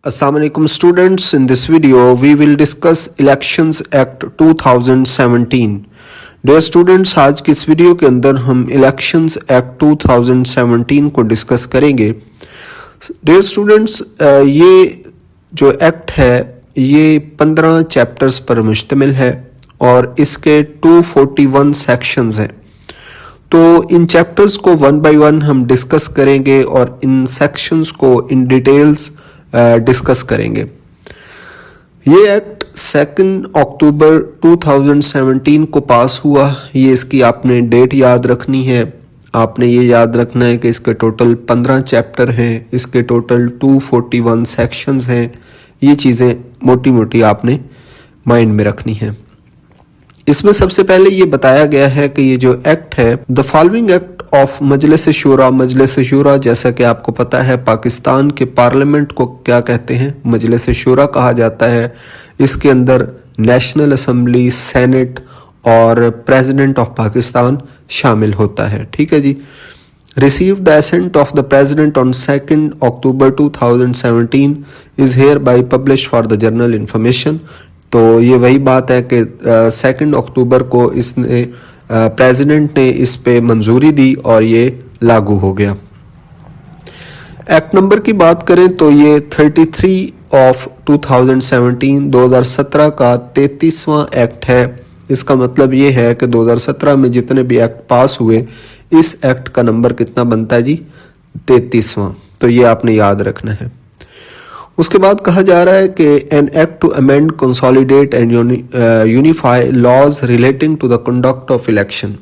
Assalamualaikum students, in this video we will discuss Elections Act 2017. Dear students, आज की इस video के अंदर हम Elections Act 2017 को डिस्कस करेंगे. Dear students, ये जो एक्ट है ये 15 चैप्टर्स पर मुश्तमिल है और इसके 241 सेक्शंस हैं. तो इन चैप्टर्स को वन बाय वन हम डिस्कस करेंगे और इन सेक्शंस को इन डिटेल्स डिस्कस करेंगे. ये एक्ट 2 अक्टूबर 2017 को पास हुआ. ये इसकी आपने डेट याद रखनी है. आपने ये याद रखना है कि इसके टोटल 15 चैप्टर हैं, इसके टोटल 241 सेक्शंस हैं. ये चीज़ें मोटी मोटी आपने माइंड में रखनी है. इसमें सबसे पहले ये बताया गया है कि ये जो एक्ट है, the following act of Majlis Shura. Majlis शूरा जैसा कि आपको पता है पाकिस्तान के पार्लियामेंट को क्या कहते हैं, मजलिस शूरा कहा जाता है. इसके अंदर नेशनल असम्बली, सेनेट और प्रेसिडेंट ऑफ पाकिस्तान शामिल होता है. ठीक है जी. Received the assent of the President on 2 October 2017 is hereby published for the general information. तो ये वही बात है कि 2 अक्टूबर को इसने प्रेसिडेंट ने इस पे मंजूरी दी और ये लागू हो गया. एक्ट नंबर की बात करें तो ये 33 ऑफ 2017 का 33वां एक्ट है. इसका मतलब ये है कि 2017 में जितने भी एक्ट पास हुए, इस एक्ट का नंबर कितना बनता है जी, 33वां. तो ये आपने याद रखना है. उसके बाद कहा जा रहा है कि an act to amend, consolidate and unify laws relating to the conduct of election.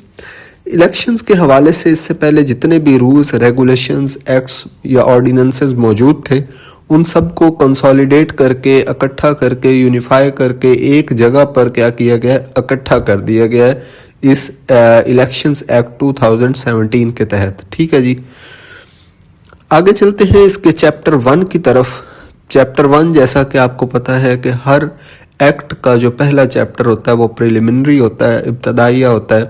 Elections के हवाले से इससे पहले जितने भी रूल्स, रेगुलेशंस, एक्ट्स या ऑर्डिनेंसेस मौजूद थे, उन सबको कंसोलिडेट करके, इकट्ठा करके, यूनिफाई करके एक जगह पर क्या किया गया, इकट्ठा कर दिया गया है इस इलेक्शंस एक्ट 2017 के तहत. ठीक है जी. आगे चलते हैं इसके चैप्टर 1 की तरफ. चैप्टर 1 जैसा कि आपको पता है कि हर एक्ट का जो पहला चैप्टर होता है वो प्रिलिमिनरी होता है, इब्तदाइया होता है.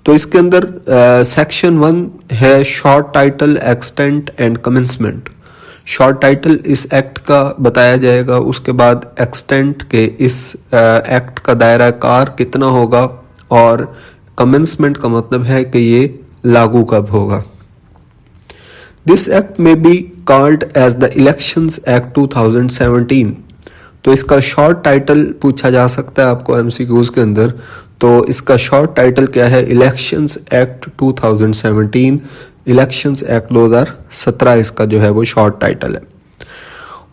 तो इसके अंदर सेक्शन 1 है short title, extent and commencement. Short title इस एक्ट का बताया जाएगा. उसके बाद एक्सटेंट के इस एक्ट का दायरा कार कितना होगा और कमेंसमेंट का मतलब है कि ये लागू कब होगा. This act may be called as the elections act 2017. तो इसका शॉर्ट टाइटल पूछा जा सकता है आपको एमसीक्यूज के अंदर. तो इसका शॉर्ट टाइटल क्या है, इलेक्शंस एक्ट 2017, इलेक्शंस एक्ट 2017 इसका जो है वो शॉर्ट टाइटल है.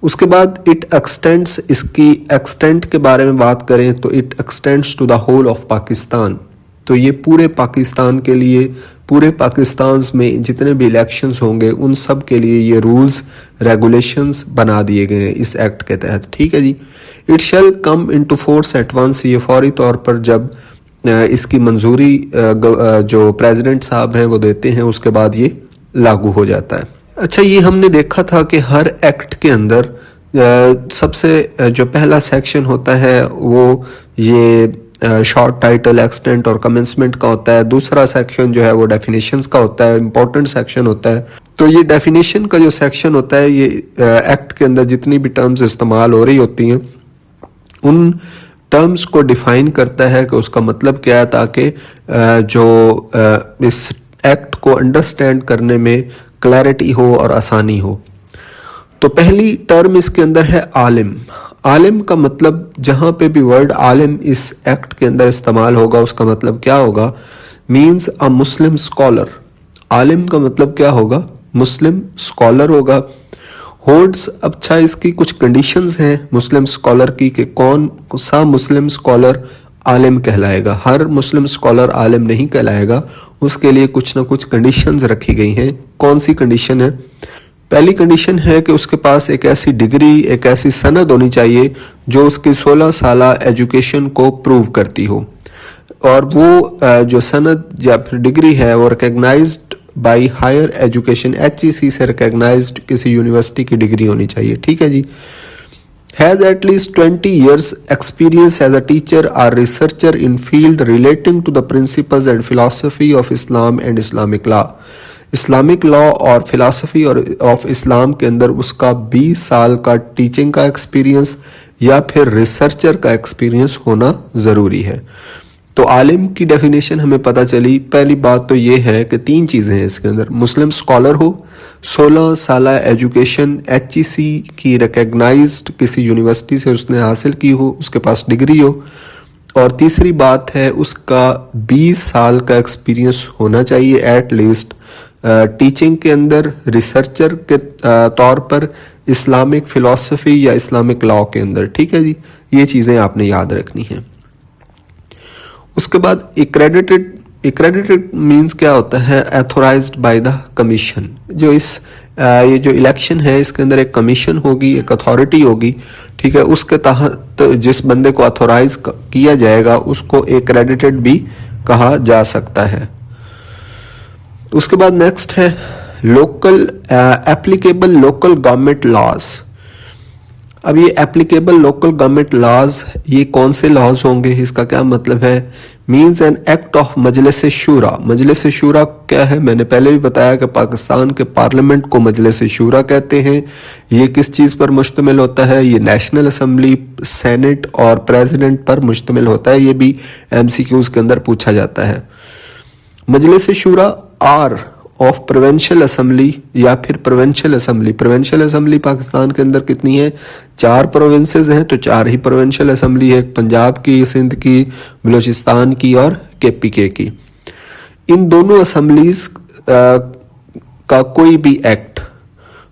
उसके बाद इट एक्सटेंड्स, इसकी एक्सटेंट के बारे में बात करें तो it extends to the whole of Pakistan. तो ये पूरे पाकिस्तान के लिए, पूरे पाकिस्तान में जितने भी इलेक्शंस होंगे उन सब के लिए ये रूल्स, रेगुलेशंस बना दिए गए हैं इस एक्ट के तहत. ठीक है जी. It shall come into force at once. ये फौरी तौर पर जब इसकी मंजूरी जो प्रेसिडेंट साहब हैं वो देते हैं, उसके बाद ये लागू हो जाता है. अच्छा, ये हमने देखा था कि हर एक्ट के अंदर सबसे जो पहला सेक्शन होता है वो ये शॉर्ट टाइटल, एक्सटेंट और कमेंसमेंट का होता है. दूसरा सेक्शन जो है वो डेफिनेशंस का होता है, इंपॉर्टेंट सेक्शन होता है. तो ये डेफिनेशन का जो सेक्शन होता है, ये एक्ट के अंदर जितनी भी टर्म्स इस्तेमाल हो रही होती हैं उन टर्म्स को डिफाइन करता है कि उसका मतलब क्या है, ताकि जो इस एक्ट को अंडरस्टैंड करने में क्लैरिटी हो और आसानी हो. तो पहली टर्म इसके अंदर है आलिम. आलिम का मतलब, जहाँ पे भी वर्ड आलिम इस एक्ट के अंदर इस्तेमाल होगा उसका मतलब क्या होगा, मीन्स अ मुस्लिम स्कॉलर. आलिम का मतलब क्या होगा, मुस्लिम स्कॉलर होगा. होल्ड्स, अच्छा इसकी कुछ कंडीशंस हैं मुस्लिम स्कॉलर की कि कौन सा मुस्लिम स्कॉलर आलिम कहलाएगा. हर मुस्लिम स्कॉलर आलिम नहीं कहलाएगा, उसके लिए कुछ ना कुछ कंडीशंस रखी गई हैं. कौन सी कंडीशन है, पहली कंडीशन है कि उसके पास एक ऐसी डिग्री, एक ऐसी सनद होनी चाहिए जो उसकी 16 साला एजुकेशन को प्रूव करती हो. और वो जो सनद या फिर डिग्री है वो recognized by higher education, HEC से रिकग्नाइज्ड किसी यूनिवर्सिटी की डिग्री होनी चाहिए. ठीक है जी. Has at least 20 years experience as a teacher or researcher in field relating to the principles and philosophy of Islam and Islamic law. Islamic law और philosophy और ऑफ इस्लाम के अंदर उसका 20 साल का टीचिंग का एक्सपीरियंस या फिर रिसर्चर का एक्सपीरियंस होना ज़रूरी है। तो आलिम की डेफिनेशन हमें पता चली। पहली बात तो ये है कि 3 चीज़ें हैं इसके अंदर, मुस्लिम स्कॉलर हो, 16 साल एजुकेशन HEC की रिकग्नाइज्ड किसी यूनिवर्सिटी से उसने हासिल की हो, उसके पास डिग्री हो, और तीसरी बात है उसका 20 साल का एक्सपीरियंस होना चाहिए एट लीस्ट टीचिंग के अंदर, रिसर्चर के तौर पर, इस्लामिक फ़िलासफ़ी या इस्लामिक लॉ के अंदर। ठीक है जी, ये चीज़ें आपने याद रखनी हैं। उसके बाद एक्रेडिटेड मींस क्या होता है, एथोराइज्ड बाय द कमीशन। जो ये जो इलेक्शन है इसके अंदर एक कमीशन होगी, एक अथॉरिटी होगी, ठीक है, उसके तहत जिस बंदे को अथोराइज किया जाएगा उसको एक्रेडिटेड भी कहा जा सकता है। उसके बाद नेक्स्ट है local applicable local government laws. अब ये एप्लीकेबल लोकल गवर्नमेंट लॉज ये कौन से लॉज होंगे, इसका क्या मतलब है, means an act of Majlis Shura. Majlis शूरा क्या है, मैंने पहले भी बताया कि पाकिस्तान के पार्लियामेंट को मजलिस शूरा कहते हैं। ये किस चीज़ पर मुश्तमिल होता है, ये नेशनल असम्बली, सेनेट और प्रेसिडेंट पर मुश्तमिल होता है। ये भी MCQs के अंदर पूछा जाता है। मजलिस शूरा आर ऑफ प्रोविंशियल असम्बली या फिर provincial assembly. Provincial assembly Pakistan के अंदर कितनी है, 4 प्रोविंसेस हैं, तो 4 ही प्रोविंशियल असम्बली है, पंजाब की, सिंध की, बलूचिस्तान की और KPK की। इन दोनों असम्बलीज का कोई भी act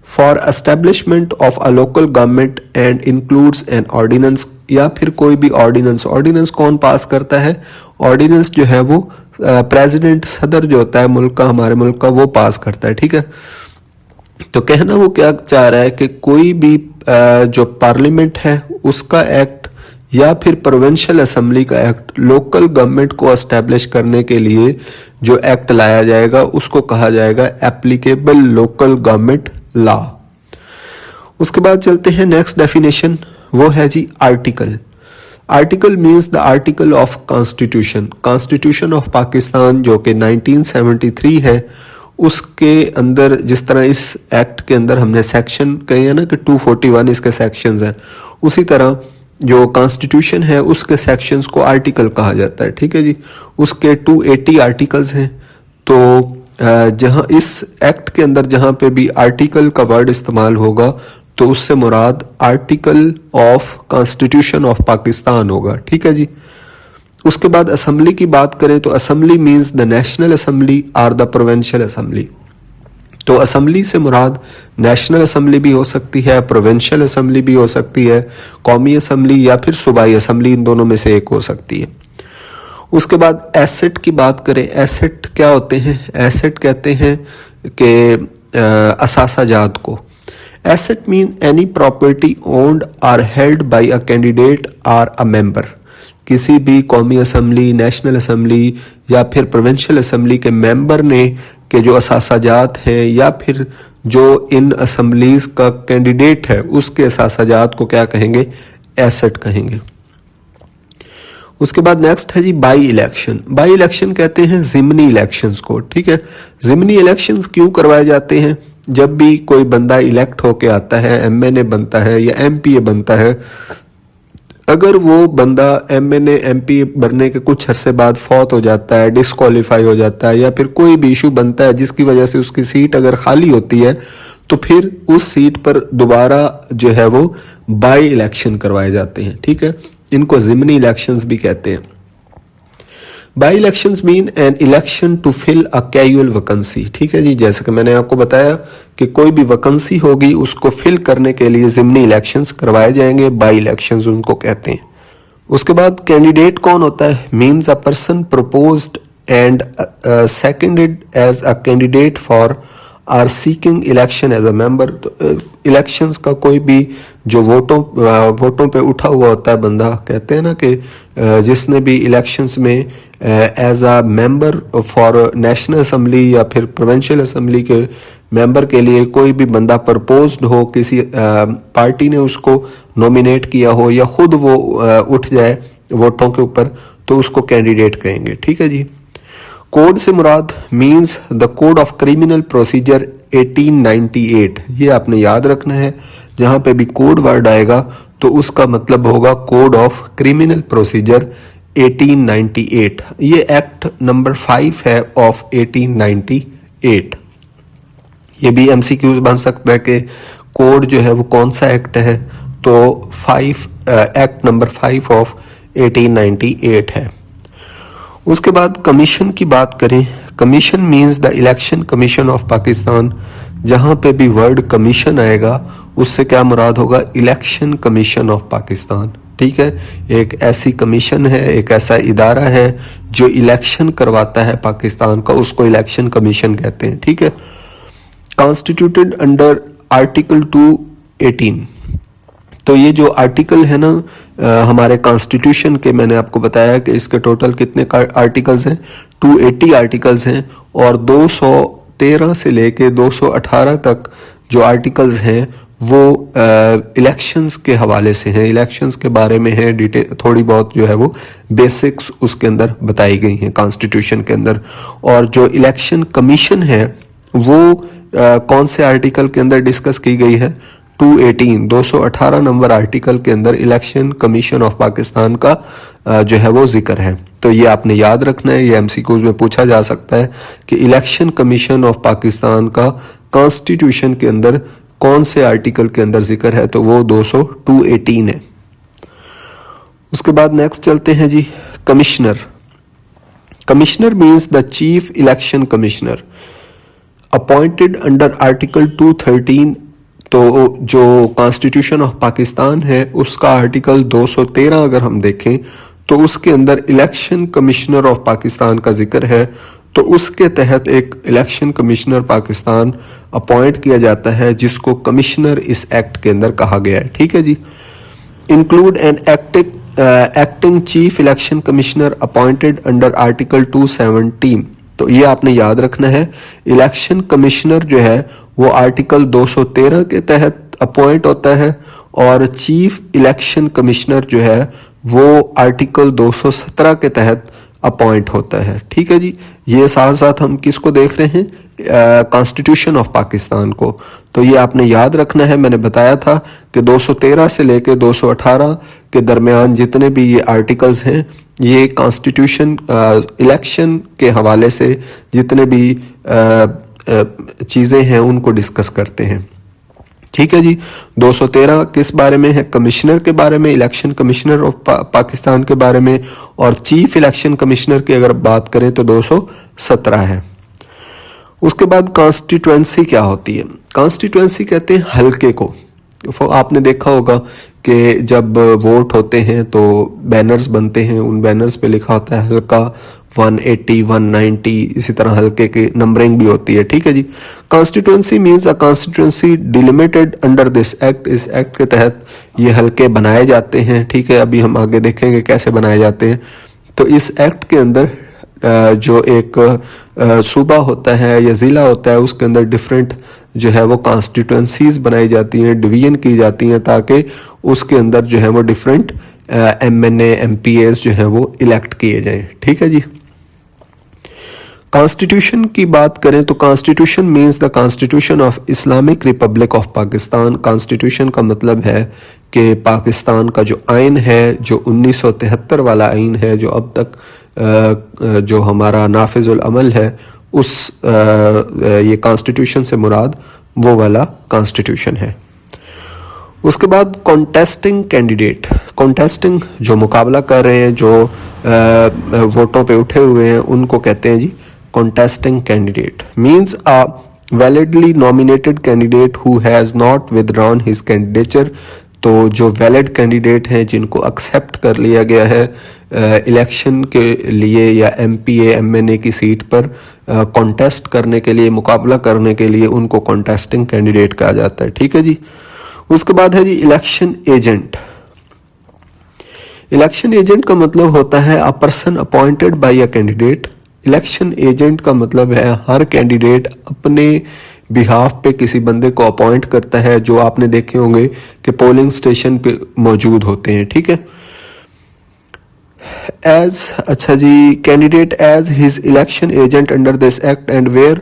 for establishment of a local government and includes an ordinance या फिर कोई भी ऑर्डिनेंस। ऑर्डिनेंस कौन पास करता है, ऑर्डिनेंस जो है वो प्रेसिडेंट, सदर जो होता है मुल्क का, हमारे मुल्क का, वो पास करता है। ठीक है, तो कहना वो क्या चाह रहा है कि कोई भी जो पार्लियामेंट है उसका एक्ट या फिर प्रोविंशियल असम्बली का एक्ट लोकल गवर्नमेंट को एस्टेब्लिश करने के लिए जो एक्ट लाया जाएगा उसको कहा जाएगा एप्लीकेबल लोकल गवर्नमेंट लॉ। उसके बाद चलते हैं नेक्स्ट डेफिनेशन, वो है जी article. Article means the article of constitution. Constitution of Pakistan जो कि 1973 है उसके अंदर, जिस तरह इस एक्ट के अंदर हमने सेक्शन कहे हैं ना कि 241 इसके सेक्शंस हैं, उसी तरह जो कॉन्स्टिट्यूशन है उसके सेक्शंस को आर्टिकल कहा जाता है। ठीक है जी, उसके 280 आर्टिकल्स हैं। तो जहां इस एक्ट के अंदर जहां पे भी आर्टिकल का वर्ड इस्तेमाल होगा तो उससे मुराद article of constitution of Pakistan होगा। ठीक है जी। उसके बाद असम्बली की बात करें तो assembly means the national assembly और द प्रोविंशियल असम्बली। तो असम्बली से मुराद नेशनल असम्बली भी हो सकती है, प्रोविंशियल असम्बली भी हो सकती है, कौमी असम्बली या फिर सूबाई असम्बली, इन दोनों में से एक हो सकती है। उसके बाद एसेट की बात करें, एसेट क्या होते हैं, एसेट कहते हैं कि असासाजात को। Asset mean any property owned or held by a candidate or a member. किसी भी कौमी असम्बली, नेशनल असम्बली या फिर प्रोविंशियल असम्बली के मेंबर ने के जो असासाजात हैं या फिर जो इन असम्बलीज का कैंडिडेट है उसके असासाजात को क्या कहेंगे, एसेट कहेंगे। उसके बाद नेक्स्ट है जी बाई इलेक्शन। बाई इलेक्शन कहते हैं ज़िमनी इलेक्शंस को। ठीक है, ज़िमनी इलेक्शंस क्यों करवाए जाते हैं, जब भी कोई बंदा इलेक्ट होके आता है, MNA बनता है या MPA बनता है, अगर वो बंदा MNA MPA बनने के कुछ अरसे बाद फौत हो जाता है, डिस्क्वालीफाई हो जाता है या फिर कोई भी इशू बनता है जिसकी वजह से उसकी सीट अगर खाली होती है तो फिर उस सीट पर दोबारा जो है वो बाई इलेक्शन करवाए जाते हैं। ठीक है, इनको ज़िमनी इलेक्शंस भी कहते हैं। By elections mean an election to fill a casual vacancy. ठीक है जी, जैसे कि मैंने आपको बताया कि कोई भी वैकेंसी होगी उसको फिल करने के लिए ज़िमनी इलेक्शंस करवाए जाएंगे, बाई इलेक्शंस उनको कहते हैं। उसके बाद कैंडिडेट कौन होता है, means a person proposed and seconded as a candidate for or seeking election as a member. तो इलेक्शंस का कोई भी जो वोटों पे उठा हुआ होता है बंदा, कहते हैं ना कि जिसने भी इलेक्शंस में as a member for national assembly या फिर प्रोविंशियल असम्बली के मेंबर के लिए कोई भी बंदा प्रपोज्ड हो, किसी पार्टी ने उसको नॉमिनेट किया हो या खुद वो उठ जाए वोटों के ऊपर, तो उसको कैंडिडेट कहेंगे। ठीक है जी। कोड से मुराद means the code of criminal procedure 1898, ये आपने याद रखना है। जहां पे भी कोड वर्ड आएगा तो उसका मतलब होगा कोड ऑफ क्रिमिनल प्रोसीजर 1898। ये एक्ट नंबर 5 है ऑफ 1898। ये भी एमसीक्यूज बन सकता है कि कोड जो है वो कौन सा एक्ट है, तो एक्ट नंबर 5 ऑफ 1898 है। उसके बाद कमीशन की बात करें, commission means the election commission of Pakistan. जहां पे भी वर्ड कमीशन आएगा उससे क्या मुराद होगा, इलेक्शन कमीशन ऑफ पाकिस्तान। ठीक है, एक ऐसी कमीशन है, एक ऐसा इदारा है जो इलेक्शन करवाता है पाकिस्तान का, उसको इलेक्शन कमीशन कहते हैं। ठीक है, कॉन्स्टिट्यूटेड अंडर आर्टिकल 218। तो ये जो आर्टिकल है ना हमारे कॉन्स्टिट्यूशन के, मैंने आपको बताया कि इसके टोटल कितने आर्टिकल्स हैं, 280 आर्टिकल्स हैं, और 213 से लेके 218 तक जो आर्टिकल्स हैं वो इलेक्शंस के हवाले से हैं, इलेक्शंस के बारे में है, डिटेल थोड़ी बहुत जो है वो बेसिक्स उसके अंदर बताई गई हैं कॉन्स्टिट्यूशन के अंदर। और जो इलेक्शन कमीशन है वो कौन से आर्टिकल के अंदर डिस्कस की गई है, 218 नंबर आर्टिकल के अंदर इलेक्शन कमीशन ऑफ पाकिस्तान का जो है वो जिक्र है। तो ये आपने याद रखना है, ये एमसीक्यूज में पूछा जा सकता है कि इलेक्शन कमीशन ऑफ पाकिस्तान का कॉन्स्टिट्यूशन के अंदर कौन से आर्टिकल के अंदर जिक्र है, तो वो 218 है। उसके बाद नेक्स्ट चलते हैं जी, commissioner. Commissioner means the chief election commissioner appointed under article 213। तो जो कॉन्स्टिट्यूशन ऑफ पाकिस्तान है उसका आर्टिकल 213 अगर हम देखें तो उसके अंदर इलेक्शन कमिश्नर ऑफ पाकिस्तान का जिक्र है। तो उसके तहत एक इलेक्शन कमिश्नर पाकिस्तान अपॉइंट किया जाता है जिसको कमिश्नर इस एक्ट के अंदर कहा गया है। ठीक है जी, include an acting chief election commissioner appointed under article 217। तो ये आपने याद रखना है, इलेक्शन कमिश्नर जो है वो आर्टिकल 213 के तहत अपॉइंट होता है, और चीफ इलेक्शन कमिश्नर जो है वो आर्टिकल 217 के तहत अपॉइंट होता है। ठीक है जी, ये साथ साथ हम किसको देख रहे हैं, कॉन्स्टिट्यूशन ऑफ पाकिस्तान को। तो ये आपने याद रखना है, मैंने बताया था कि 213 से लेकर 218 के दरमियान जितने भी ये आर्टिकल्स हैं ये कॉन्स्टिट्यूशन इलेक्शन के हवाले से जितने भी चीज़ें हैं उनको डिस्कस करते हैं। ठीक है जी, 213 किस बारे में है, कमिश्नर के बारे में, इलेक्शन कमिश्नर ऑफ पाकिस्तान के बारे में, और चीफ इलेक्शन कमिश्नर की अगर बात करें तो 217 है। उसके बाद कॉन्स्टिट्यूएंसी क्या होती है, कॉन्स्टिट्यूएंसी कहते हैं हलके को। आपने देखा होगा कि जब वोट होते हैं तो बैनर्स बनते हैं, उन बैनर्स पे लिखा होता है हल्का 180, 190, इसी तरह हल्के की नंबरिंग भी होती है। ठीक है जी, constituency means a constituency delimited under this act. इस एक्ट के तहत ये हल्के बनाए जाते हैं। ठीक है, अभी हम आगे देखेंगे कैसे बनाए जाते हैं। तो इस एक्ट के अंदर जो एक सूबा होता है या ज़िला होता है उसके अंदर डिफरेंट जो है वो कॉन्स्टिट्यूएंसीज बनाई जाती हैं, डिवीजन की जाती हैं, ताकि उसके अंदर जो है वो डिफरेंट MNA MPAs जो है वो इलेक्ट किए जाएं। ठीक है जी, कॉन्स्टिट्यूशन की बात करें तो constitution means the constitution of Islamic Republic of Pakistan. Constitution का मतलब है कि पाकिस्तान का जो आइन है, जो 1973 वाला आइन है, जो अब तक जो हमारा नाफिजुल अमल है, उस ये कॉन्स्टिट्यूशन से मुराद वो वाला कॉन्स्टिट्यूशन है। उसके बाद कॉन्टेस्टिंग कैंडिडेट, कॉन्टेस्टिंग जो मुकाबला कर रहे हैं, जो वोटों पे उठे हुए हैं, उनको कहते हैं जी contesting candidate. Means a validly nominated candidate who has not withdrawn his candidature. तो जो वैलिड कैंडिडेट हैं जिनको एक्सेप्ट कर लिया गया है इलेक्शन के लिए या MPA MNA की सीट पर कॉन्टेस्ट करने के लिए, मुकाबला करने के लिए, उनको कॉन्टेस्टिंग कैंडिडेट कहा जाता है। ठीक है जी, उसके बाद है जी इलेक्शन एजेंट। इलेक्शन एजेंट का मतलब होता है अ person appointed by a candidate. Election agent का मतलब है हर कैंडिडेट अपने बिहाफ पे किसी बंदे को अपॉइंट करता है, जो आपने देखे होंगे कि पोलिंग स्टेशन पे मौजूद होते हैं। ठीक है, एज, अच्छा जी, candidate as his election agent under this act and where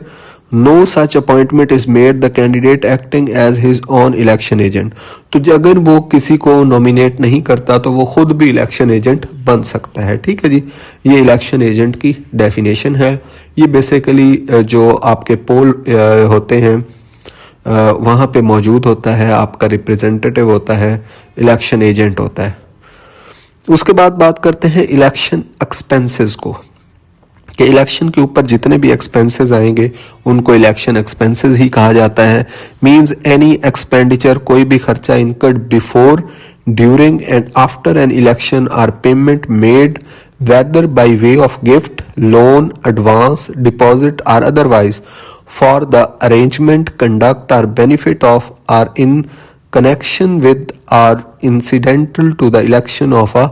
no such appointment is made the candidate acting as his own election agent. तो अगर वो किसी को नॉमिनेट नहीं करता तो वो खुद भी इलेक्शन एजेंट बन सकता है। ठीक है जी, ये इलेक्शन एजेंट की डेफिनेशन है। ये बेसिकली जो आपके पोल होते हैं वहाँ पे मौजूद होता है, आपका रिप्रेजेंटेटिव होता है, इलेक्शन एजेंट होता है। उसके बाद बात करते हैं इलेक्शन एक्सपेंसेस को, कि इलेक्शन के ऊपर जितने भी एक्सपेंसेस आएंगे उनको इलेक्शन एक्सपेंसेस ही कहा जाता है। मींस एनी एक्सपेंडिचर, कोई भी खर्चा incurred before, during and after an election or payment made whether by way of gift, loan, advance, deposit or otherwise for the arrangement, conduct or benefit of or in connection with or incidental to the election of a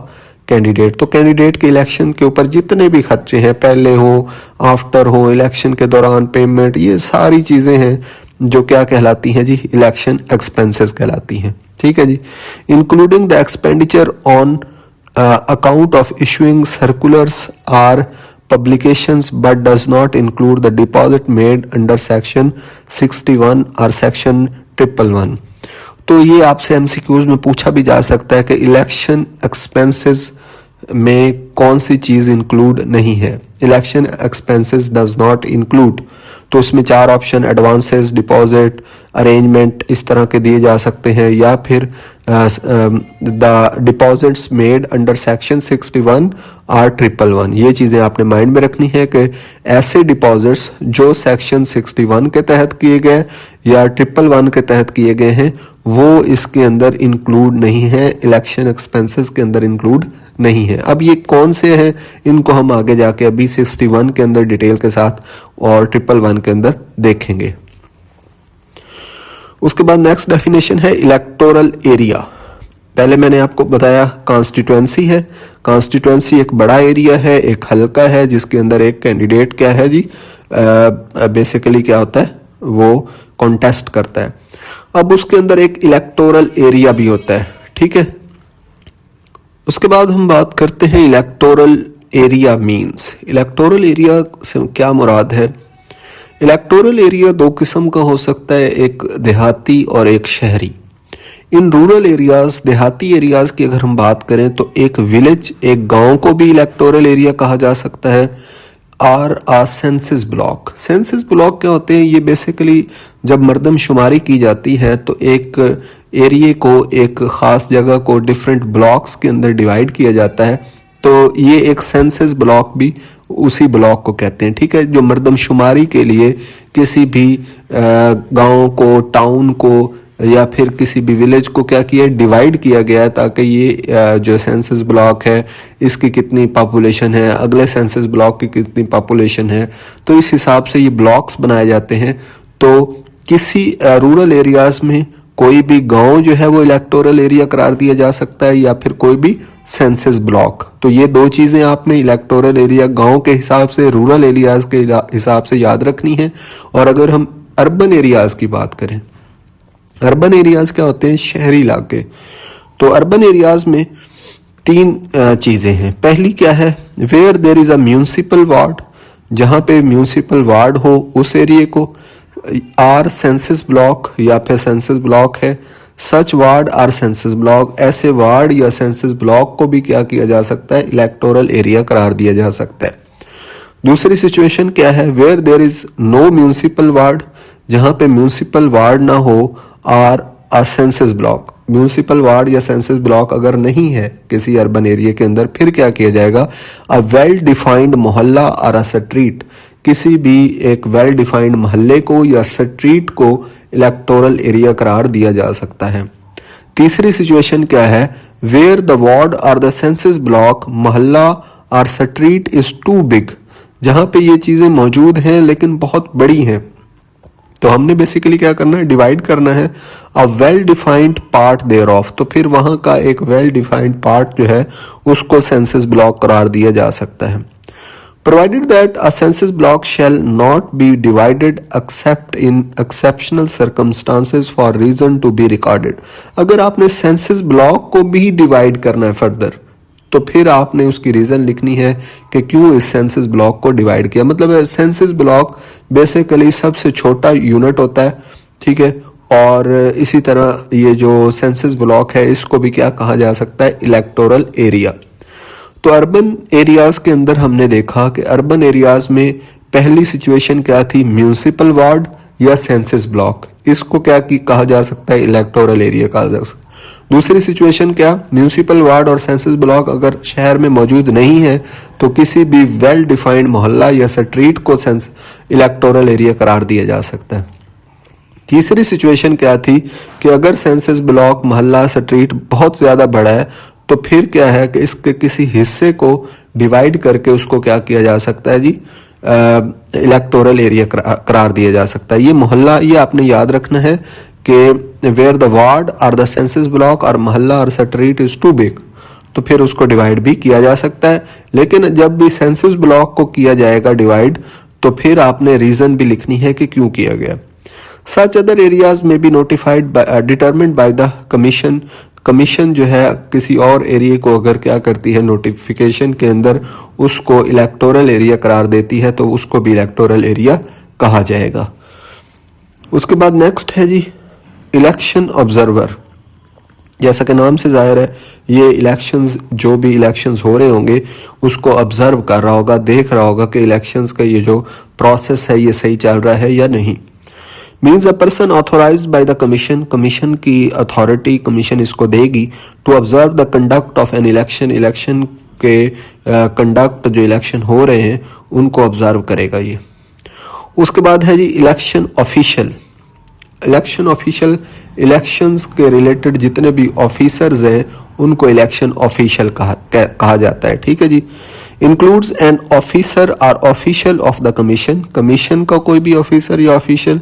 candidate. तो candidate के election के ऊपर जितने भी खर्चे हैं, पहले हो, आफ्टर हो, इलेक्शन के दौरान पेमेंट, ये सारी चीज़ें हैं जो क्या कहलाती हैं जी, इलेक्शन एक्सपेंसेस कहलाती हैं। ठीक है जी, including the expenditure on account of issuing circulars or publications but does not include the deposit made under section 61 or section 111। तो ये आपसे एमसीक्यूज में पूछा भी जा सकता है कि इलेक्शन एक्सपेंसेस में कौन सी चीज़ इंक्लूड नहीं है। Election expenses does not include, तो उसमें 4 ऑप्शन एडवांसेस, डिपॉजिट, अरेंजमेंट इस तरह के दिए जा सकते हैं, या फिर the deposits made under section 61 और 111। ये चीज़ें आपने माइंड में रखनी है कि ऐसे डिपॉजिट्स जो सेक्शन 61 के तहत किए गए या 111 के तहत किए गए हैं वो इसके अंदर इंक्लूड नहीं है, इलेक्शन एक्सपेंसेस के अंदर इंक्लूड नहीं है। अब ये कौन से हैं, इनको हम आगे जाके अभी 61 के अंदर डिटेल के साथ और 111 के अंदर देखेंगे। उसके बाद नेक्स्ट डेफिनेशन है इलेक्टोरल एरिया। पहले मैंने आपको बताया कॉन्स्टिट्यूएंसी है। कॉन्स्टिट्यूएंसी एक बड़ा एरिया है, एक हल्का है जिसके अंदर एक कैंडिडेट क्या है जी, बेसिकली क्या होता है, वो कॉन्टेस्ट करता है। अब उसके अंदर एक इलेक्टोरल एरिया भी होता है। ठीक है, उसके बाद हम बात करते हैं electoral area means. Electoral area से क्या मुराद है? इलेक्टोरल एरिया 2 किस्म का हो सकता है, एक देहाती और एक शहरी। इन रूरल एरियाज, देहाती एरियाज की अगर हम बात करें तो एक विलेज, एक गांव को भी इलेक्टोरल एरिया कहा जा सकता है। और सेंसस ब्लॉक, सेंसस ब्लॉक क्या होते हैं? ये बेसिकली जब मर्दमशुमारी की जाती है तो एक एरिया को, एक ख़ास जगह को डिफरेंट ब्लॉक्स के अंदर डिवाइड किया जाता है, तो ये एक सेंसस ब्लॉक भी उसी ब्लॉक को कहते हैं। ठीक है, जो मर्दमशुमारी के लिए किसी भी गांव को, टाउन को या फिर किसी भी विलेज को क्या किया, डिवाइड किया गया है ताकि ये जो सेंसस ब्लॉक है इसकी कितनी पॉपुलेशन है, अगले सेंसस ब्लॉक की कितनी पॉपुलेशन है, तो इस हिसाब से ये ब्लॉक्स बनाए जाते हैं। तो किसी रूरल एरियाज में कोई भी गांव जो है वो इलेक्टोरल एरिया करार दिया जा सकता है या फिर कोई भी सेंसस ब्लॉक। तो ये 2 चीज़ें आपने इलेक्टोरल एरिया गांव के हिसाब से, रूरल एरियाज के हिसाब से याद रखनी है। और अगर हम अर्बन एरियाज की बात करें, अर्बन एरियाज क्या होते हैं? शहरी इलाके। तो अर्बन एरियाज में 3 चीज़ें हैं। पहली क्या है? Where there is a municipal ward, जहाँ पे म्यूनसिपल वार्ड हो उस एरिया को, आर सेंसस ब्लॉक या फिर सेंसस ब्लॉक है, सच वार्ड आर सेंसस ब्लॉक, ऐसे वार्ड या सेंसस ब्लॉक को भी क्या किया जा सकता है? इलेक्टोरल एरिया करार दिया जा सकता है। दूसरी सिचुएशन क्या है? Where there is no municipal ward, जहाँ पे म्यूनसिपल वार्ड ना हो, or a census block. Municipal ward या सेंसस ब्लॉक अगर नहीं है किसी अर्बन एरिया के अंदर, फिर क्या किया जाएगा? अ वेल डिफाइंड मोहल्ला और अ स्ट्रीट, किसी भी एक वेल डिफाइंड मोहल्ले को या स्ट्रीट को इलेक्टोरल एरिया करार दिया जा सकता है। तीसरी सिचुएशन क्या है? वेयर द वार्ड और द सेंसस ब्लॉक, मोहल्ला और स्ट्रीट इज टू बिग, जहाँ पे ये चीज़ें मौजूद हैं लेकिन बहुत बड़ी हैं, तो हमने बेसिकली क्या करना है? डिवाइड करना है a well defined part thereof. तो फिर वहाँ का एक वेल डिफाइंड पार्ट जो है उसको सेंसस ब्लॉक करार दिया जा सकता है। Provided that a census block shall not be divided except in exceptional circumstances for reason to be recorded। अगर आपने सेंसस ब्लॉक को भी डिवाइड करना है फर्दर, तो फिर आपने उसकी रीज़न लिखनी है कि क्यों इस सेंसस ब्लॉक को डिवाइड किया। मतलब सेंसस ब्लॉक बेसिकली सबसे छोटा यूनिट होता है, ठीक है। और इसी तरह ये जो सेंसस ब्लॉक है इसको भी क्या कहा जा सकता है, इलेक्टोरल एरिया। तो अर्बन एरियाज के अंदर हमने देखा कि अर्बन एरियाज में पहली सिचुएशन क्या थी, म्यूनिसिपल वार्ड या सेंसस ब्लॉक, इसको क्या कहा जा सकता है, इलेक्टोरल एरिया कहा जा सकता है। दूसरी सिचुएशन क्या, म्यूनिसिपल वार्ड और सेंसस ब्लॉक अगर शहर में मौजूद नहीं है तो किसी भी वेल डिफाइंड मोहल्ला या स्ट्रीट को इलेक्टोरल एरिया करार दिया जा सकता है। तीसरी सिचुएशन क्या थी कि अगर सेंसस ब्लॉक, मोहल्ला, स्ट्रीट बहुत ज़्यादा बड़ा है तो फिर क्या है कि इसके किसी हिस्से को डिवाइड करके उसको क्या किया जा सकता है जी, इलेक्टोरल एरिया करार दिया जा सकता है। ये मोहल्ला, ये आपने याद रखना है कि वेयर द वार्ड और द सेंसस ब्लॉक और मोहल्ला और स्ट्रीट इज टू बिग, तो फिर उसको डिवाइड भी किया जा सकता है। लेकिन जब भी सेंसस ब्लॉक को किया जाएगा डिवाइड तो फिर आपने रीज़न भी लिखनी है कि क्यों किया गया। सच अदर एरियाज में be notified determined bye the commission. Commission जो है किसी और एरिया को अगर क्या करती है, नोटिफिकेशन के अंदर उसको इलेक्टोरल एरिया करार देती है तो उसको भी इलेक्टोरल एरिया कहा जाएगा। उसके बाद नेक्स्ट है जी इलेक्शन ऑब्जर्वर। जैसा कि नाम से जाहिर है ये इलेक्शंस, जो भी इलेक्शंस हो रहे होंगे उसको ऑब्जर्व कर रहा होगा, देख रहा होगा कि इलेक्शंस का ये जो प्रोसेस है ये सही चल रहा है या नहीं। Means a person authorise by the commission, commission की अथॉरिटी कमीशन इसको देगी to observe the conduct of an election, election के कंडक्ट जो इलेक्शन हो रहे हैं उनको ऑब्जर्व करेगा ये। उसके बाद है जी election official. Election official, elections के रिलेटेड जितने भी ऑफिसर्स हैं उनको इलेक्शन ऑफिशियल कहा जाता है, ठीक है जी। इंक्लूड्स एन ऑफिसर और official of the commission, commission का कोई भी ऑफिसर या official,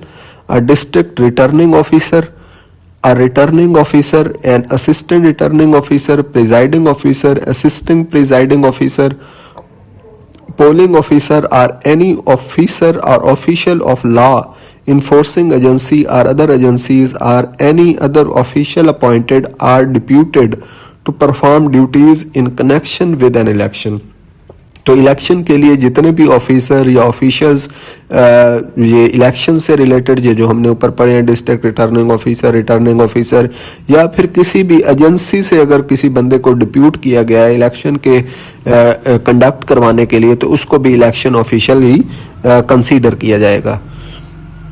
a district returning officer, a returning officer, an assistant returning officer, presiding officer, assisting presiding officer, polling officer, or any officer or official of law enforcing agency or other agencies or any other official appointed or deputed to perform duties in connection with an election। तो election के लिए जितने भी officer या officials ये election से related जो हमने ऊपर पढ़े हैं, district returning officer, returning officer, या फिर किसी भी एजेंसी से अगर किसी बंदे को डिप्यूट किया गया है इलेक्शन के कंडक्ट करवाने के लिए तो उसको भी इलेक्शन ऑफिशियल ही कंसीडर किया जाएगा।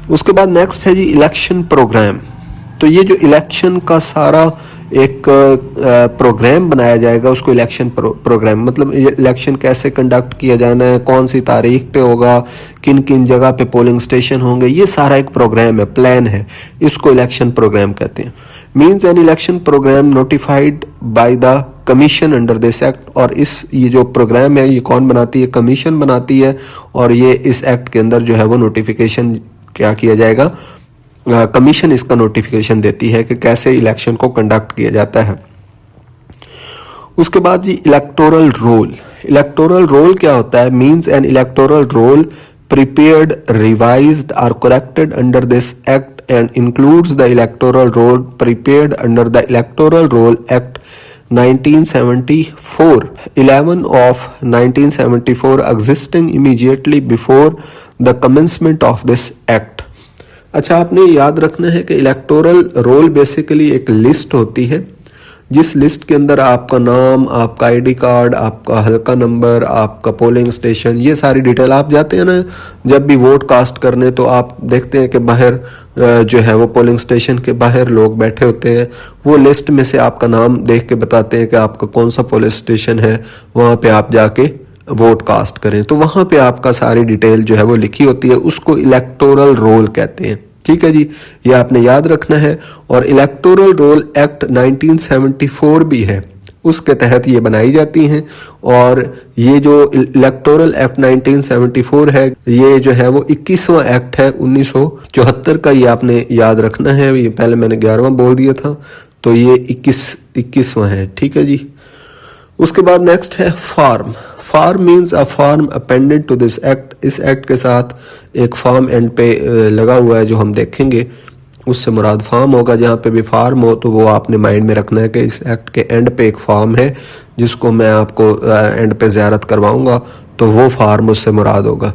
उसके बाद नेक्स्ट है जी इलेक्शन प्रोग्राम। तो ये जो इलेक्शन का सारा एक प्रोग्राम बनाया जाएगा उसको इलेक्शन प्रोग्राम, मतलब इलेक्शन कैसे कंडक्ट किया जाना है, कौन सी तारीख पे होगा, किन किन जगह पे पोलिंग स्टेशन होंगे, ये सारा एक प्रोग्राम है, प्लान है, इसको इलेक्शन प्रोग्राम कहते हैं। Means an election programme notified by the commission under this act. और ये जो प्रोग्राम है ये कौन बनाती है, कमीशन बनाती है, और ये इस एक्ट के अंदर जो है वो नोटिफिकेशन क्या किया जाएगा, कमीशन इसका नोटिफिकेशन देती है कि कैसे इलेक्शन को कंडक्ट किया जाता है। उसके बाद जी इलेक्टोरल रोल। इलेक्टोरल रोल क्या होता है, means an electoral roll prepared, revised और corrected under this act and includes the electoral roll prepared under the electoral roll act 1974, 11 of 1974 existing immediately before the commencement of this act। अच्छा, आपने याद रखना है कि इलेक्टोरल रोल बेसिकली एक list होती है जिस लिस्ट के अंदर आपका नाम, आपका आईडी कार्ड, आपका हल्का नंबर, आपका पोलिंग स्टेशन, ये सारी डिटेल। आप जाते हैं ना जब भी वोट कास्ट करने तो आप देखते हैं कि बाहर जो है वो पोलिंग स्टेशन के बाहर लोग बैठे होते हैं, वो लिस्ट में से आपका नाम देख के बताते हैं कि आपका कौन सा पोलिंग स्टेशन है, वहाँ पे आप जाके वोट कास्ट करें। तो वहाँ पे आपका सारी डिटेल जो है वो लिखी होती है, उसको इलेक्टोरल रोल कहते हैं, ठीक है जी, ये आपने याद रखना है। और इलेक्टोरल रोल एक्ट 1974 भी है, उसके तहत ये बनाई जाती हैं। और ये जो इलेक्टोरल एक्ट 1974 है ये जो है वो 21वां एक्ट है 1974 का, ये आपने याद रखना है। ये पहले मैंने 11वां बोल दिया था, तो ये 21वां है, ठीक है जी। उसके बाद नेक्स्ट है form. Form means a form appended to this act. इस एक्ट के साथ एक फॉर्म एंड पे लगा हुआ है जो हम देखेंगे, उससे मुराद फार्म होगा। जहाँ पे भी फार्म हो तो वो आपने माइंड में रखना है कि इस एक्ट के एंड पे एक फार्म है जिसको मैं आपको एंड पे ज़ियारत करवाऊँगा, तो वो फार्म उससे मुराद होगा।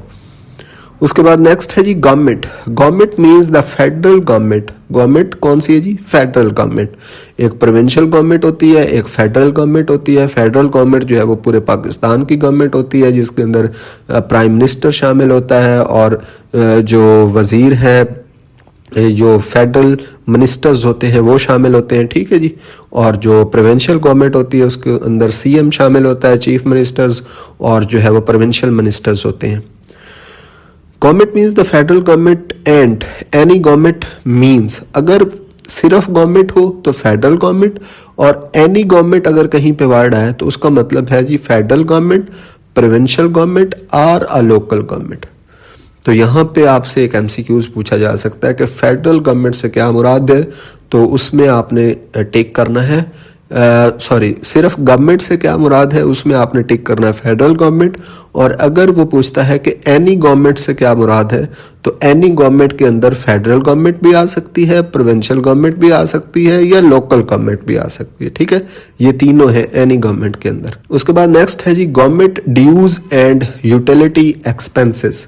उसके बाद नेक्स्ट है जी government. Government means the federal government. Government कौन सी है जी? Federal government. एक प्रोविंशियल गवर्नमेंट होती है, एक फेडरल गवर्नमेंट होती है। फेडरल गवर्नमेंट जो है वो पूरे पाकिस्तान की गवर्नमेंट होती है, जिसके अंदर प्राइम मिनिस्टर शामिल होता है और जो वज़ीर है, जो फेडरल मिनिस्टर्स होते हैं वो शामिल होते हैं, ठीक है जी। और जो प्रोविंशियल गवर्नमेंट होती है उसके अंदर सीएम शामिल होता है, चीफ मिनिस्टर्स, और जो है वो प्रोविंशियल मिनिस्टर्स होते हैं। Government means the federal government and any government means, अगर सिर्फ गवर्नमेंट हो तो फेडरल गवर्नमेंट, और एनी गवर्नमेंट अगर कहीं पे वर्ड आए तो उसका मतलब है जी फेडरल गवर्नमेंट, प्रोविंशियल गवर्नमेंट और अ लोकल गवर्नमेंट। तो यहाँ पे आपसे एक एमसीक्यूज पूछा जा सकता है कि फेडरल गवर्नमेंट से क्या मुराद है, तो उसमें आपने टिक करना है, सिर्फ गवर्नमेंट से क्या मुराद है उसमें आपने टिक करना है फेडरल गवर्नमेंट। और अगर वो पूछता है कि एनी गवर्नमेंट से क्या मुराद है, तो एनी गवर्नमेंट के अंदर फेडरल गवर्नमेंट भी आ सकती है, प्रोविंशियल गवर्नमेंट भी आ सकती है, या लोकल गवर्नमेंट भी आ सकती है, ठीक है। ये तीनों है एनी गवर्नमेंट के अंदर। उसके बाद नेक्स्ट है जी government dues and utility expenses.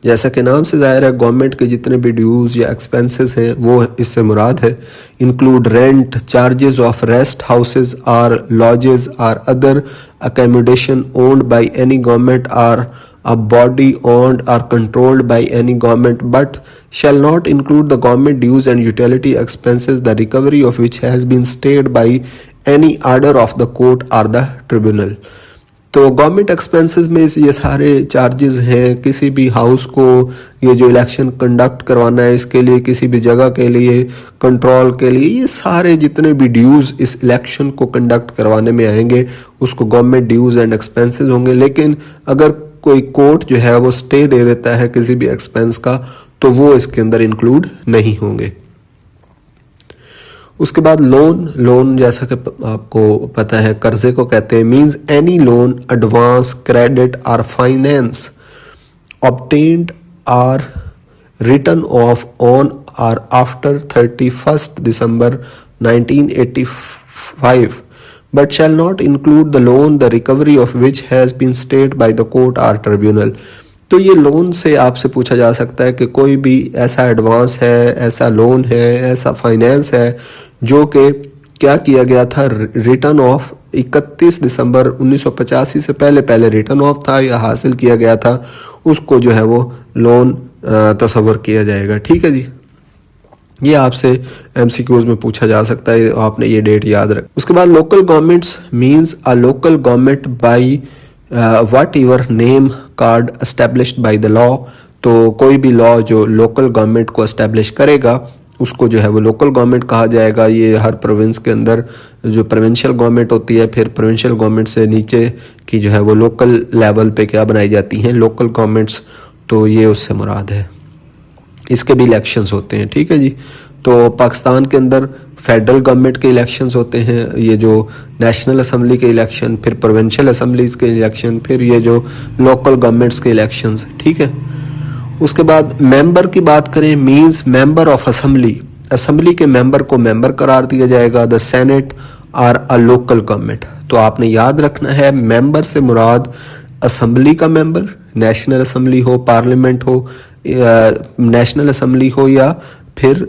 जैसा कि नाम से जाहिर है गवर्नमेंट के जितने भी ड्यूज या एक्सपेंसेस हैं वो इससे मुराद है। Include rent, charges of rest houses or lodges or other accommodation owned by any government or a body owned or controlled by any government, but shall not include the government dues and utility expenses, the recovery of which has been stayed by any order of the court or the tribunal। तो government expenses में ये सारे charges हैं, किसी भी house को ये जो इलेक्शन कंडक्ट करवाना है इसके लिए, किसी भी जगह के लिए, कंट्रोल के लिए, ये सारे जितने भी ड्यूज़ इस इलेक्शन को कंडक्ट करवाने में आएंगे उसको गवर्नमेंट ड्यूज़ एंड एक्सपेंसेस होंगे। लेकिन अगर कोई कोर्ट जो है वो स्टे दे देता है किसी भी एक्सपेंस का तो वो इसके अंदर इंक्लूड नहीं होंगे। उसके बाद लोन जैसा कि आपको पता है कर्जे को कहते हैं। Means any loan, advance, credit और finance obtained or written off on और after 31 December 1985 but shall not include the loan the recovery of which has been stayed by the court or tribunal। तो ये loan से आपसे पूछा जा सकता है कि कोई भी ऐसा एडवांस है, ऐसा लोन है, ऐसा फाइनेंस है जो कि क्या किया गया था, रिटर्न ऑफ 31 दिसंबर 1985 से पहले रिटर्न ऑफ था या हासिल किया गया था, उसको जो है वो लोन तस्वर किया जाएगा, ठीक है जी। ये आपसे एमसीक्यूज में पूछा जा सकता है, आपने ये डेट याद रख। उसके बाद local governments means a local government by what ever name card established by the law. तो कोई भी लॉ जो लोकल गवर्नमेंट को एस्टेब्लिश करेगा उसको जो है वो लोकल गवर्नमेंट कहा जाएगा। ये हर प्रोविंस के अंदर जो प्रोविंशियल गवर्नमेंट होती है, फिर प्रोविंशियल गवर्नमेंट से नीचे की जो है वो लोकल लेवल पे क्या बनाई जाती हैं, लोकल गवर्नमेंट्स। तो ये उससे मुराद है। इसके भी इलेक्शंस होते हैं, ठीक है जी। तो पाकिस्तान के अंदर फेडरल गवर्नमेंट के इलेक्शंस होते हैं, ये जो नेशनल असम्बली के इलेक्शन, फिर प्रोविंशियल असम्बलीज के इलेक्शन, फिर ये जो लोकल गवर्नमेंट्स के इलेक्शंस, ठीक है। उसके बाद मेंबर की बात करें, means member of assembly. Assembly के मेंबर को मेंबर करार दिया जाएगा। The senate or a local government. तो आपने याद रखना है मेंबर से मुराद असम्बली का मेंबर, नेशनल असम्बली हो, पार्लियामेंट हो, नेशनल असम्बली हो या फिर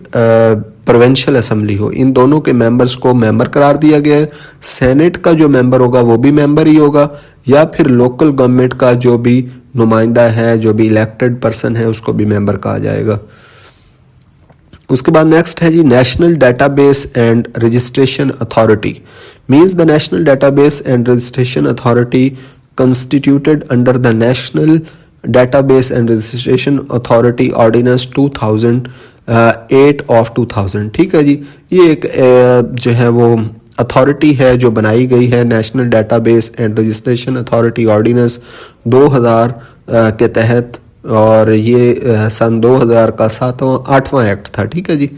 प्रोविंशियल असम्बली हो, इन दोनों के मेंबर्स को मेंबर करार दिया गया है। सेनेट का जो मेंबर होगा वो भी मेंबर ही होगा, या फिर लोकल गवर्नमेंट का जो भी नुमाइंदा है, जो भी इलेक्टेड पर्सन है, उसको भी मेंबर कहा जाएगा। उसके बाद नेक्स्ट है जी national database and registration authority. Means the national database and registration authority constituted under the National Database and Registration Authority Ordinance 2008 of 2000, ठीक है जी। ये एक जो है वो अथॉरिटी है जो बनाई गई है, national database and registration authority ordinance 2000 के तहत, और ये सन 2000 का 8वां एक्ट था, ठीक है जी।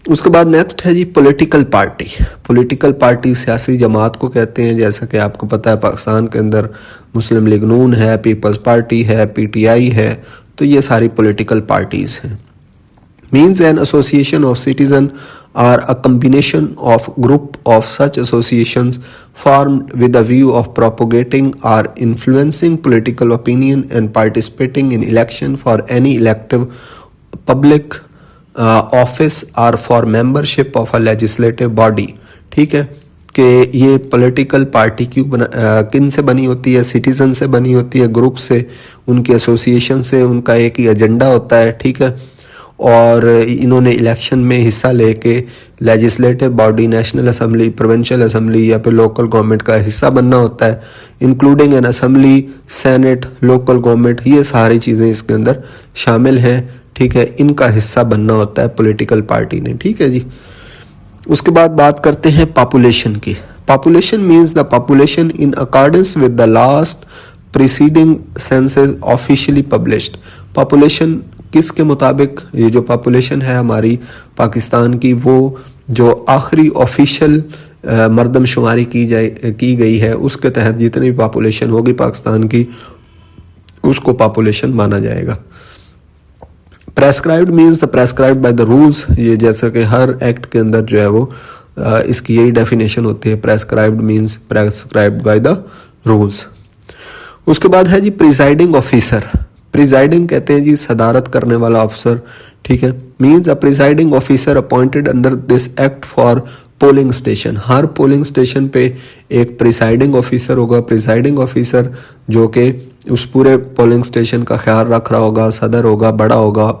उसके बाद नेक्स्ट है जी पॉलिटिकल पार्टी। पॉलिटिकल पार्टी सियासी जमात को कहते हैं। जैसा कि आपको पता है पाकिस्तान के अंदर मुस्लिम लीग नून है, पीपल्स पार्टी है, पीटीआई है, तो ये सारी पॉलिटिकल पार्टीज़ हैं। means an association of citizen or a combination of group of such associations formed with a view of propagating or influencing political opinion and participating in election for any elective public office or for membership of a legislative body। ठीक है कि ये political party किन से बनी होती है, citizen से बनी होती है, ग्रुप से, उनकी एसोसिएशन से, उनका एक ही एजेंडा होता है। ठीक है, और इन्होंने इलेक्शन में हिस्सा लेके legislative body, national assembly, provincial assembly या फिर लोकल गवर्नमेंट का हिस्सा बनना होता है, including N assembly, senate, local government, ये सारी चीज़ें इसके अंदर शामिल हैं। ठीक है, इनका हिस्सा बनना होता है पॉलिटिकल पार्टी ने। ठीक है जी। उसके बाद बात करते हैं पॉपुलेशन की। Population means the population in accordance with the last preceding census officially published. Population किसके मुताबिक, ये जो पॉपुलेशन है हमारी पाकिस्तान की, वो जो आखिरी ऑफिशियल मरदमशुमारी की गई है उसके तहत जितनी भी पॉपुलेशन होगी पाकिस्तान की उसको पॉपुलेशन माना जाएगा। Prescribed means the prescribed by the rules. ये जैसा कि हर एक्ट के अंदर जो है वो इसकी यही डेफिनेशन होती है, prescribed means prescribed by the rules. उसके बाद है जी प्रिजाइडिंग ऑफिसर। प्रिजाइडिंग कहते हैं जी सदारत करने वाला ऑफिसर। ठीक है, means a presiding officer appointed under this act for polling station. Her polling station पे एक प्रिसाइडिंग ऑफिसर होगा। प्रिसाइडिंग ऑफिसर जो कि उस पूरे पोलिंग स्टेशन का ख्याल रख रहा होगा, सदर होगा, बड़ा होगा,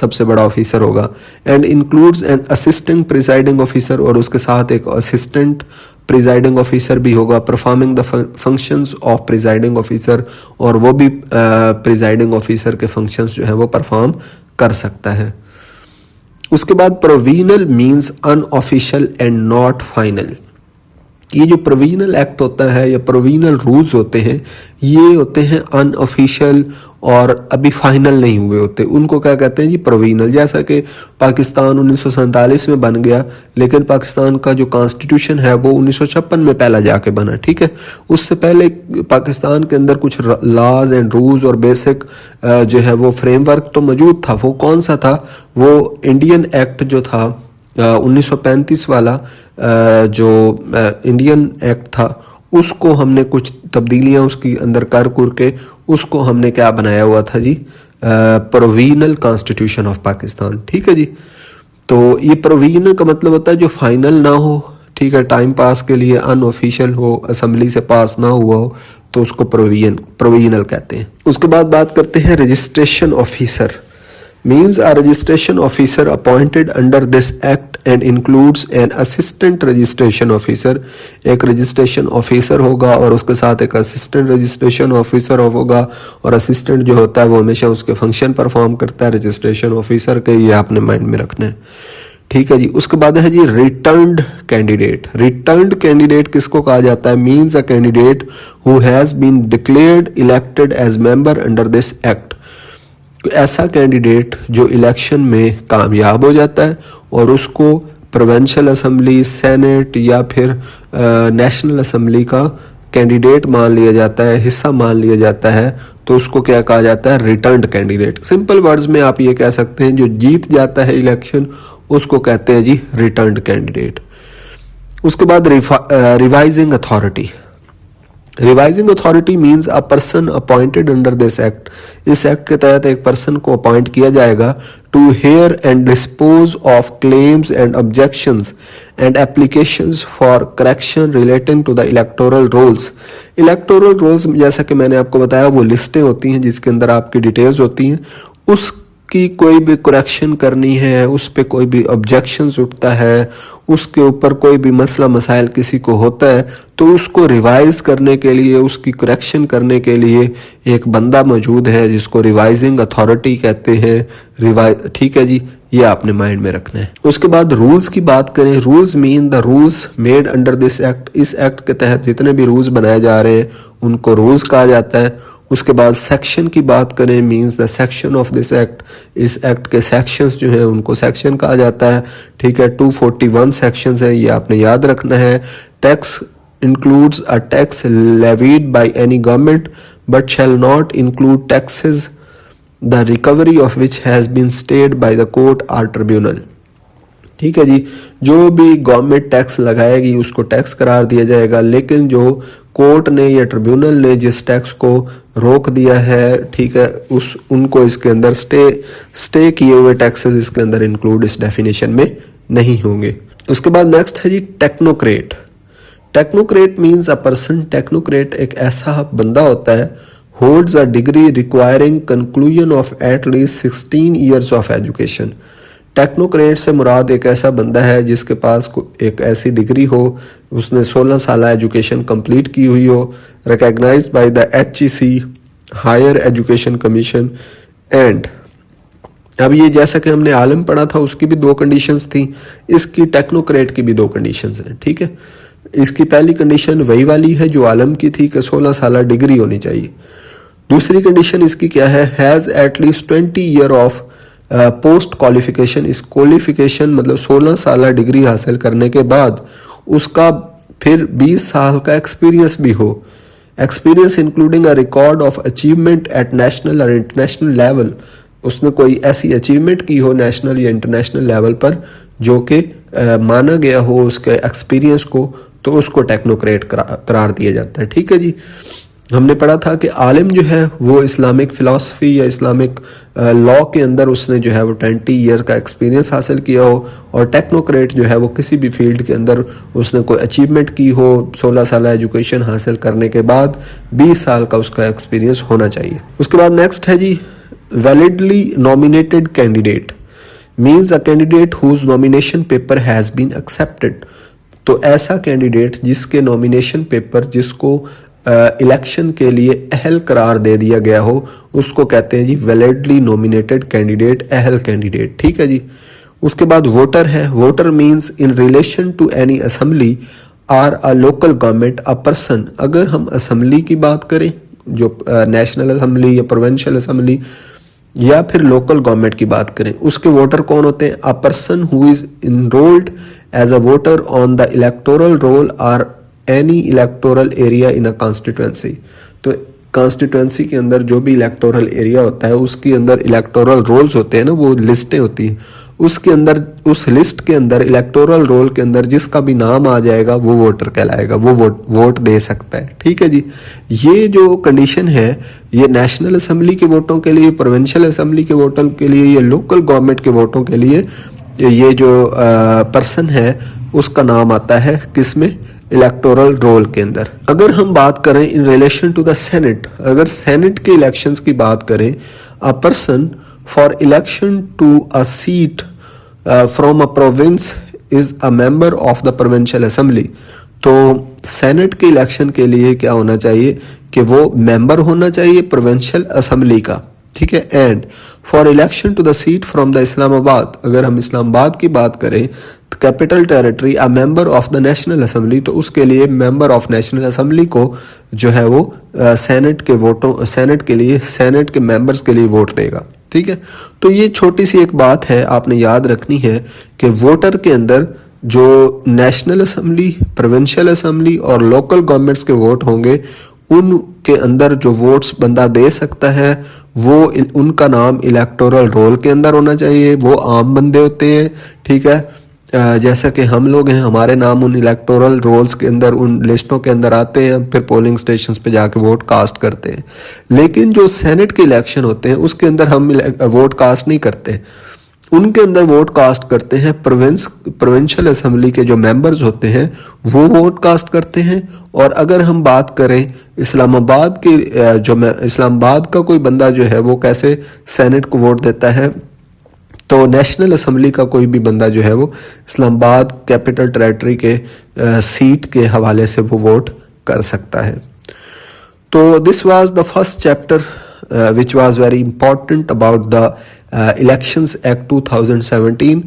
सबसे बड़ा ऑफिसर होगा। And includes an assistant presiding officer, और उसके साथ एक असिस्टेंट प्रिजाइडिंग ऑफिसर भी होगा, performing the functions of presiding officer, और वो भी प्रिजाइडिंग ऑफिसर के फंक्शंस जो है वो परफॉर्म कर सकता है। उसके बाद provisional means unofficial and not final. ये जो प्रोविजनल एक्ट होता है या प्रोविजनल रूल्स होते हैं ये होते हैं अनऑफिशियल और अभी फाइनल नहीं हुए होते, उनको क्या कहते हैं जी प्रोविजनल। जैसा कि पाकिस्तान 1947 में बन गया, लेकिन पाकिस्तान का जो कॉन्स्टिट्यूशन है वो 1956 में पहला जाके बना। ठीक है, उससे पहले पाकिस्तान के अंदर कुछ लॉज एंड रूल्स और बेसिक जो है वो फ्रेमवर्क तो मौजूद था। वो कौन सा था? वो इंडियन एक्ट जो था 1935 वाला जो इंडियन एक्ट था उसको हमने कुछ तब्दीलियां उसके अंदर कर के उसको हमने क्या बनाया हुआ था जी, प्रोविजनल कॉन्स्टिट्यूशन ऑफ पाकिस्तान। ठीक है जी, तो ये प्रोविजनल का मतलब होता है जो फाइनल ना हो, ठीक है, टाइम पास के लिए अनऑफिशियल हो, असेंबली से पास ना हुआ हो, तो उसको प्रोविजनल कहते हैं। उसके बाद बात करते हैं registration officer. means a registration officer appointed under this act and includes an assistant registration officer। एक रजिस्ट्रेशन ऑफिसर होगा और उसके साथ एक असिस्टेंट रजिस्ट्रेशन ऑफिसर होगा, और असिस्टेंट जो होता है वो हमेशा उसके फंक्शन परफॉर्म करता है रजिस्ट्रेशन ऑफिसर के, ये आपने माइंड में रखना है। ठीक है जी। उसके बाद है जी रिटर्न्ड कैंडिडेट। रिटर्न्ड कैंडिडेट किसको कहा जाता है? Means a candidate who has been declared elected as member under this act. ऐसा कैंडिडेट जो इलेक्शन में कामयाब हो जाता है और उसको प्रोविंशियल असेंबली, सेनेट या फिर नेशनल असेंबली का कैंडिडेट मान लिया जाता है, हिस्सा मान लिया जाता है, तो उसको क्या कहा जाता है? Returned candidate. सिंपल वर्ड्स में आप ये कह सकते हैं जो जीत जाता है इलेक्शन उसको कहते हैं जी रिटर्न्ड कैंडिडेट। उसके बाद revising authority. Revising authority means a person appointed under this act. इस एक्ट के तहत एक पर्सन को अपॉइंट किया जाएगा to hear and dispose of claims and objections and applications for correction relating to the electoral rolls. Electoral rolls जैसा कि मैंने आपको बताया वो लिस्टें होती हैं जिसके अंदर आपकी डिटेल्स होती हैं, उसकी कोई भी करेक्शन करनी है, उस पर कोई भी ऑब्जेक्शंस उठता है, उसके ऊपर कोई भी मसला मसाइल किसी को होता है तो उसको रिवाइज करने के लिए, उसकी करेक्शन करने के लिए एक बंदा मौजूद है जिसको रिवाइजिंग अथॉरिटी कहते हैं। ठीक है जी, ये आपने माइंड में रखना है। उसके बाद रूल्स की बात करें। Rules mean the rules made under this act. इस एक्ट के तहत जितने भी रूल्स बनाए जा रहे हैं उनको रूल्स कहा जाता है। उसके बाद सेक्शन की बात करें, means the section of this act. इस एक्ट के सेक्शंस जो हैं उनको सेक्शन कहा जाता है। ठीक है, 241 सेक्शंस हैं, ये आपने याद रखना है। Tax includes a tax levied by any government but shall not include taxes the recovery of which has been stayed by the court or tribunal. ठीक है जी, जो भी गवर्नमेंट टैक्स लगाएगी उसको टैक्स करार दिया जाएगा, लेकिन जो कोर्ट ने या ट्रिब्यूनल ने जिस टैक्स को रोक दिया है, ठीक है, उनको इसके अंदर स्टे किए हुए टैक्सेस इसके अंदर इंक्लूड इस डेफिनेशन में नहीं होंगे। उसके बाद नेक्स्ट है जी technocrat. Technocrat means a person, technocrat एक ऐसा बंदा होता है holds a degree requiring conclusion of at least 16 years of education. Technocrat से मुराद एक ऐसा बंदा है जिसके पास एक ऐसी डिग्री हो, उसने 16 साल एजुकेशन कंप्लीट की हुई हो, recognised by the HEC higher education commission. And अब ये जैसा कि हमने आलम पढ़ा था उसकी भी 2 कंडीशंस थी, इसकी टेक्नोक्रेट की भी 2 कंडीशंस हैं। ठीक है, इसकी पहली कंडीशन वही वाली है जो आलम की थी कि 16 साल डिग्री होनी चाहिए। दूसरी कंडीशन इसकी क्या है, has at least 20 year of post qualification. इस क्वालिफिकेशन मतलब 16 साल डिग्री हासिल करने के बाद उसका फिर 20 साल का एक्सपीरियंस भी हो। Experience including a record of achievement at national और इंटरनेशनल लेवल। उसने कोई ऐसी अचीवमेंट की हो नेशनल या इंटरनेशनल लेवल पर जो कि माना गया हो उसके एक्सपीरियंस को, तो उसको टेक्नोक्रेट करार दिया जाता है। ठीक है जी, हमने पढ़ा था कि आलिम जो है वो इस्लामिक फ़िलासफ़ी या इस्लामिक लॉ के अंदर उसने जो है वो 20 ईयर का एक्सपीरियंस हासिल किया हो, और टेक्नोक्रेट जो है वो किसी भी फील्ड के अंदर उसने कोई अचीवमेंट की हो, 16 साल एजुकेशन हासिल करने के बाद 20 साल का उसका एक्सपीरियंस होना चाहिए। उसके बाद नेक्स्ट है जी validly nominated candidate means a candidate whose nomination paper has been accepted. तो ऐसा कैंडिडेट जिसके नॉमिनेशन पेपर जिसको इलेक्शन के लिए अहल करार दे दिया गया हो उसको कहते हैं जी वैलिडली नॉमिनेटेड कैंडिडेट, अहल कैंडिडेट। ठीक है जी। उसके बाद वोटर है। Voter means in relation to any assembly or a local government a person. अगर हम असेंबली की बात करें जो नेशनल असेंबली या प्रोविंशियल असेंबली या फिर लोकल गवर्नमेंट की बात करें, उसके वोटर कौन होते हैं? A person who is enrolled as a voter on the electoral roll or any electoral area in a constituency. तो कॉन्स्टिट्यूएंसी के अंदर जो भी इलेक्टोरल एरिया होता है उसके अंदर इलेक्टोरल रोल्स होते हैं ना, वो लिस्टें होती हैं, उसके अंदर उस लिस्ट के अंदर इलेक्टोरल रोल के अंदर जिसका भी नाम आ जाएगा वो वोटर कहलाएगा, वो वोट दे सकता है। ठीक है जी। ये जो कंडीशन है ये नेशनल असेंबली के वोटों के लिए, प्रोविंशियल असेंबली के वोटों के लिए, या लोकल गवर्नमेंट के वोटों के लिए ये जो पर्सन है उसका नाम आता है किसमें? इलेक्टोरल रोल के अंदर। अगर हम बात करें in relation to the senate, अगर सेनेट के इलेक्शंस की बात करें, a person for election to a seat from a province is a member of the provincial assembly. तो सेनेट के इलेक्शन के लिए क्या होना चाहिए कि वो मेंबर होना चाहिए प्रोविंशियल असेंबली का। ठीक है। And for election to the seat from the Islamabad, अगर हम इस्लामाबाद की बात करें तो capital territory a member of the national assembly, तो उसके लिए मेंबर ऑफ नेशनल असेंबली को जो है वो सेनेट के वोटों, सेनेट के लिए, सेनेट के मेंबर्स के लिए वोट देगा। ठीक है। तो ये छोटी सी एक बात है आपने याद रखनी है कि वोटर के अंदर जो नेशनल असेंबली, प्रोविंशियल असेंबली और लोकल गवर्नमेंट्स के वोट होंगे उनके अंदर जो वोट्स बंदा दे सकता है वो उनका नाम इलेक्टोरल रोल के अंदर होना चाहिए। वो आम बंदे होते हैं। ठीक है। जैसा कि हम लोग हैं, हमारे नाम उन इलेक्टोरल रोल्स के अंदर, उन लिस्टों के अंदर आते हैं, फिर पोलिंग स्टेशंस पे जाके वोट कास्ट करते हैं। लेकिन जो सेनेट के इलेक्शन होते हैं उसके अंदर हम वोट कास्ट नहीं करते, उनके अंदर वोट कास्ट करते हैं प्रोविंशियल असेंबली के जो मेंबर्स होते हैं वो वोट कास्ट करते हैं। और अगर हम बात करें इस्लामाबाद के इस्लामाबाद का कोई बंदा जो है वो कैसे सेनेट को वोट देता है, तो नेशनल असेंबली का कोई भी बंदा जो है वो इस्लामाबाद कैपिटल टेरिटरी के सीट के हवाले से वो वोट कर सकता है। तो this was the first chapter which was very important about the elections act 2017।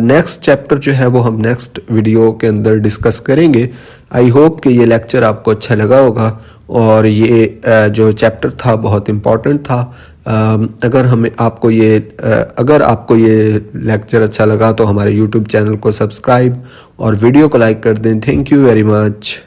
Next chapter जो है वो हम नेक्स्ट वीडियो के अंदर डिस्कस करेंगे। आई होप कि ये लेक्चर आपको अच्छा लगा होगा और ये जो चैप्टर था बहुत इम्पॉर्टेंट था। अगर आपको ये लेक्चर अच्छा लगा तो हमारे यूट्यूब चैनल को सब्सक्राइब और वीडियो को लाइक कर दें। Thank you very much.